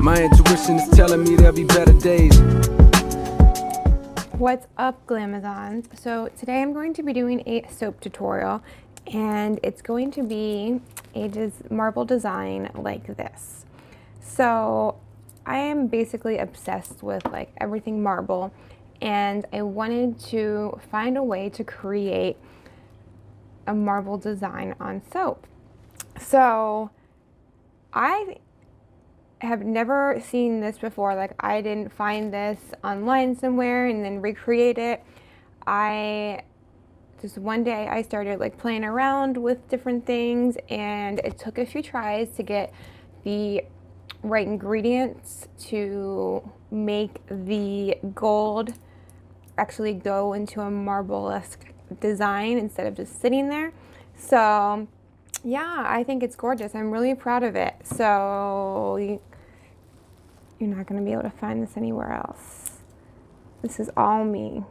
My intuition is telling me there'll be better days. What's up, Glamazons? So today I'm going to be doing a soap tutorial, and it's going to be a marble design like this. So I am basically obsessed with like everything marble, and I wanted to find a way to create a marble design on soap. So I have never seen this before. Like, I didn't find this online somewhere and then recreate it. I just one day I started like playing around with different things, and it took a few tries to get the right ingredients to make the gold actually go into a marble-esque design instead of just sitting there. So yeah, I think it's gorgeous. I'm really proud of it. So you're not going to be able to find this anywhere else. This is all me.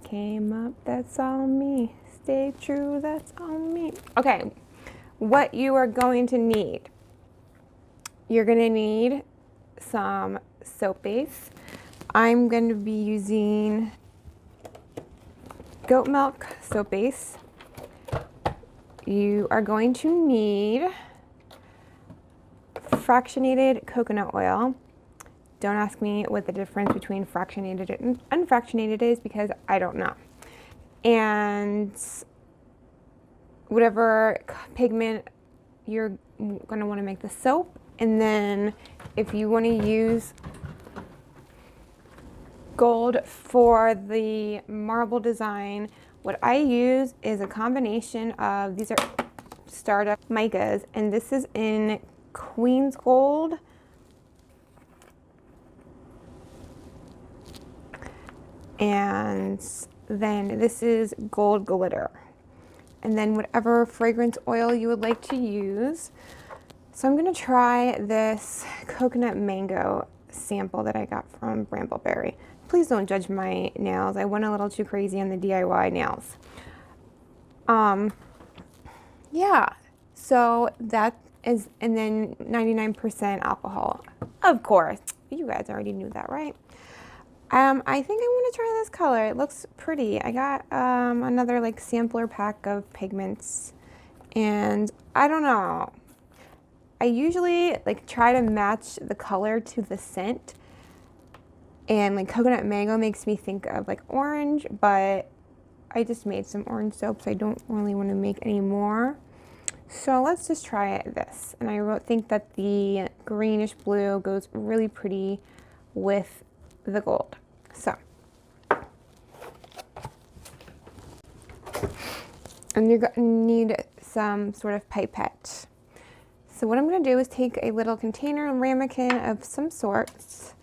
Came up, that's all me. Stay true, that's all me. Okay, what you are going to need. You're going to need some soap base. I'm going to be using goat milk soap base. You are going to need fractionated coconut oil. Don't ask me what the difference between fractionated and unfractionated is, because I don't know. And whatever pigment you're going to want to make the soap. And then if you want to use gold for the marble design, what I use is a combination of, these are startup micas, and this is in Queen's Gold. And then this is gold glitter. And then whatever fragrance oil you would like to use. So I'm gonna try this coconut mango sample that I got from Brambleberry. Please don't judge my nails. I went a little too crazy on the DIY nails. Yeah, so that is, and then 99% alcohol. Of course, you guys already knew that, right? I think I'm gonna try this color. It looks pretty. I got another like sampler pack of pigments, and I don't know. I usually like try to match the color to the scent, and like coconut mango makes me think of like orange, but I just made some orange soap, so I don't really want to make any more. So let's just try this. And I think that the greenish blue goes really pretty with the gold. So, and you're going to need some sort of pipette. So what I'm going to do is take a little container, a ramekin of some sorts,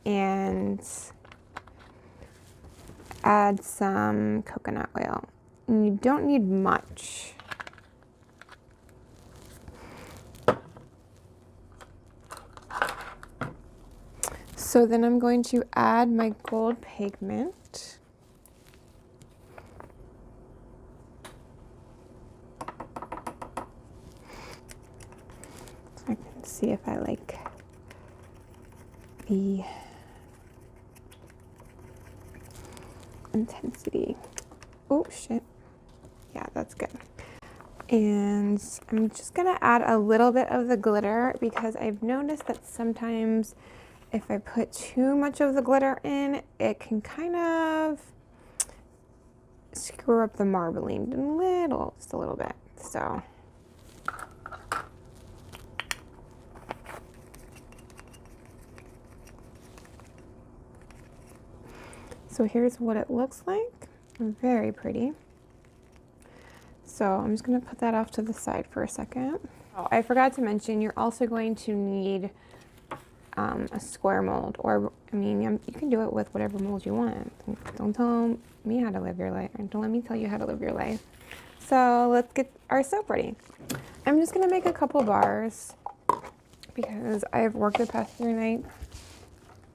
and add some coconut oil. And you don't need much. So then I'm going to add my gold pigment. So I can see if I like the intensity. Oh shit. Yeah, that's good. And I'm just gonna add a little bit of the glitter, because I've noticed that sometimes if I put too much of the glitter in, it can kind of screw up the marbling just a little bit. So here's what it looks like. Very pretty. So I'm just gonna put that off to the side for a second. Oh, I forgot to mention, you're also going to need a square mold, or I mean, you can do it with whatever mold you want. Don't tell me how to live your life, and don't let me tell you how to live your life. So let's get our soap ready. I'm just gonna make a couple bars because I've worked the past 3 nights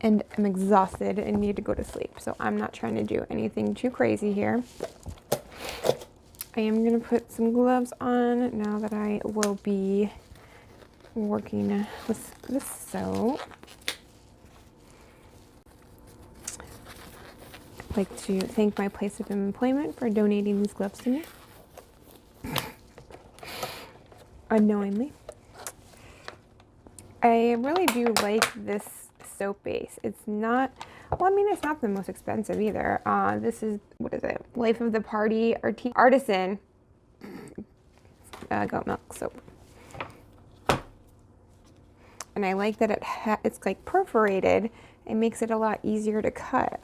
and I'm exhausted and need to go to sleep. So I'm not trying to do anything too crazy here. I am gonna put some gloves on now that I will be working with this soap. I'd like to thank my place of employment for donating these gloves to me. Unknowingly. I really do like this soap base. It's not, well, I mean, it's not the most expensive either. This is, what is it? Life of the Party Artisan goat milk soap. And I like that it's like perforated. It makes it a lot easier to cut.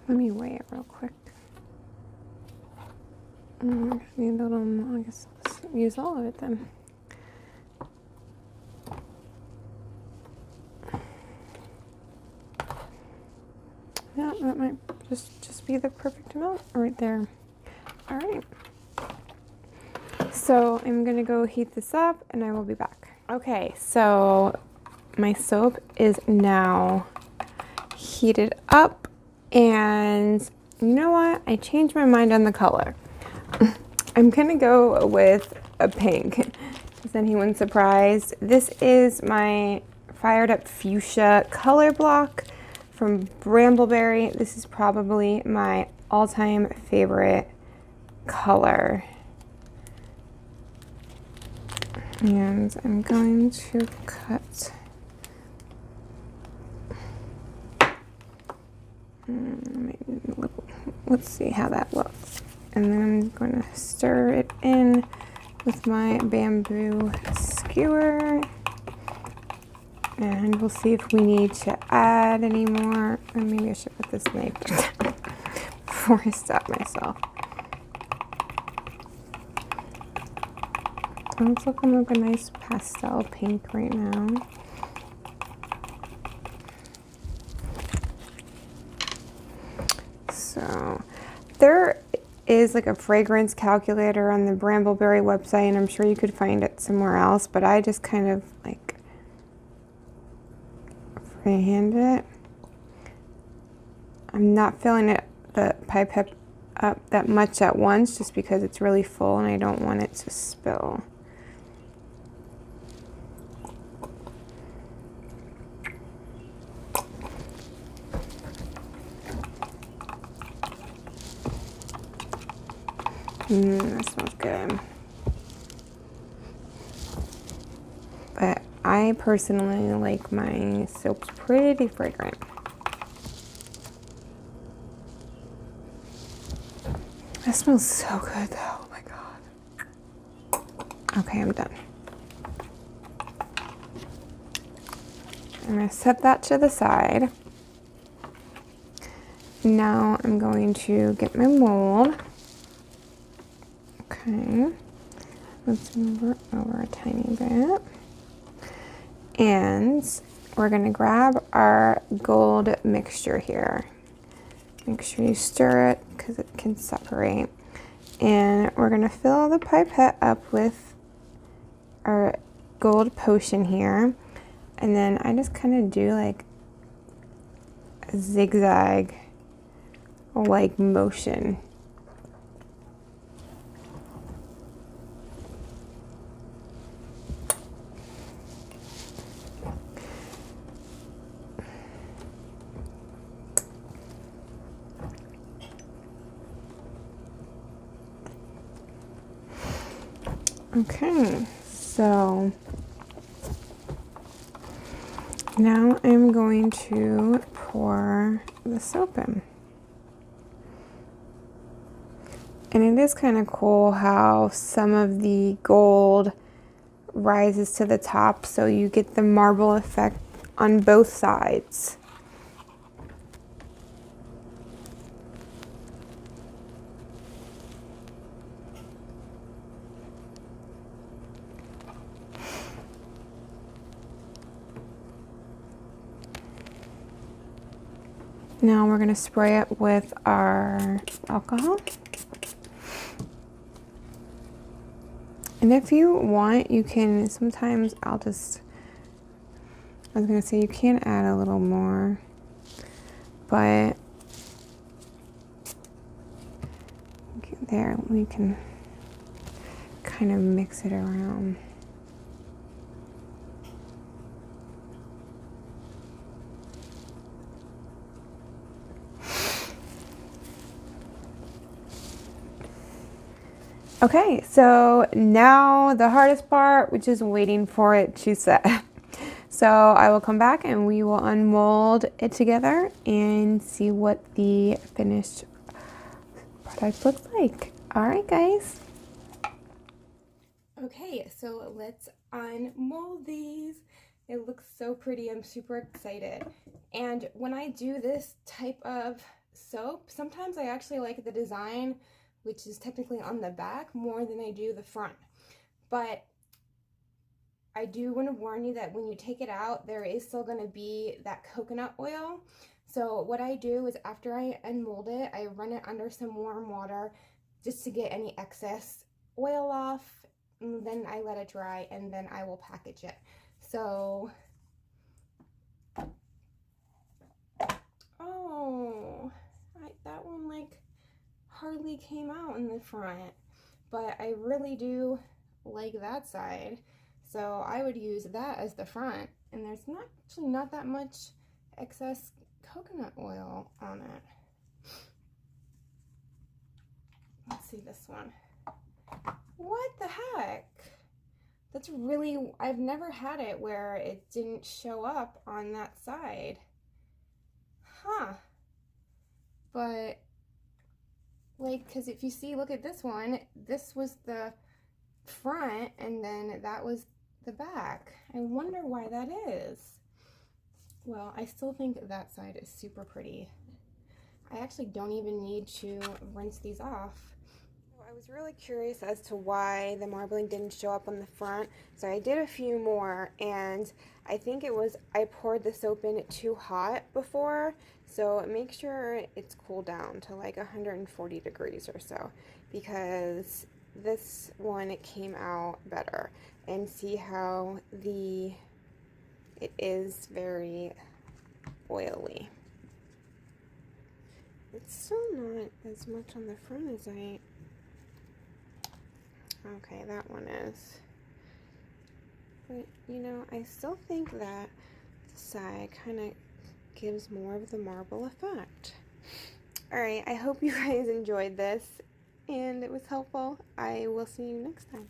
Let me weigh it real quick. I need a little more. I guess let's use all of it then. Yeah, that might just be the perfect amount right there. All right. So I'm gonna go heat this up and I will be back. Okay, so my soap is now heated up, and you know what? I changed my mind on the color. I'm gonna go with a pink. Is anyone surprised? This is my Fired Up Fuchsia color block from Brambleberry. This is probably my all-time favorite color. And I'm going to cut. Let's see how that looks. And then I'm going to stir it in with my bamboo skewer. And we'll see if we need to add any more. Or maybe I should put this knife down before I stop myself. It's looking like a nice pastel pink right now. So there is like a fragrance calculator on the Brambleberry website, and I'm sure you could find it somewhere else, but I just kind of like freehand it. I'm not filling it, the pipette up that much at once just because it's really full and I don't want it to spill. That smells good. But I personally like my soaps pretty fragrant. That smells so good though, oh my God. Okay, I'm done. I'm gonna set that to the side. Now I'm going to get my mold. Okay, let's move it over a tiny bit. And we're gonna grab our gold mixture here. Make sure you stir it because it can separate. And we're gonna fill the pipette up with our gold potion here. And then I just kind of do like a zigzag like motion. Okay, so now I'm going to pour the soap in. And it is kind of cool how some of the gold rises to the top, so you get the marble effect on both sides. Now we're going to spray it with our alcohol. And if you want, you can, sometimes I'll just I was gonna say you can add a little more, but there we can kind of mix it around. Okay, so now the hardest part, which is waiting for it to set. So I will come back and we will unmold it together and see what the finished product looks like. All right, guys. Okay, so let's unmold these. It looks so pretty. I'm super excited. And when I do this type of soap, sometimes I actually like the design, which is technically on the back, more than I do the front. But I do want to warn you that when you take it out, there is still going to be that coconut oil. So what I do is after I unmold it, I run it under some warm water just to get any excess oil off. And then I let it dry and then I will package it. So, oh, that one like hardly came out in the front, but I really do like that side. So I would use that as the front, and there's actually not that much excess coconut oil on it. Let's see this one. What the heck? That's really, I've never had it where it didn't show up on that side. Huh. But, like, because if you see, look at this one, this was the front and then that was the back. I wonder why that is. Well, I still think that side is super pretty. I actually don't even need to rinse these off. I was really curious as to why the marbling didn't show up on the front, so I did a few more, and I think it was I poured the soap in too hot before, so make sure it's cooled down to like 140 degrees or so, because this one it came out better. And see how it is very oily. It's still not as much on the front as okay, that one is. But, you know, I still think that the side kind of gives more of the marble effect. Alright, I hope you guys enjoyed this and it was helpful. I will see you next time.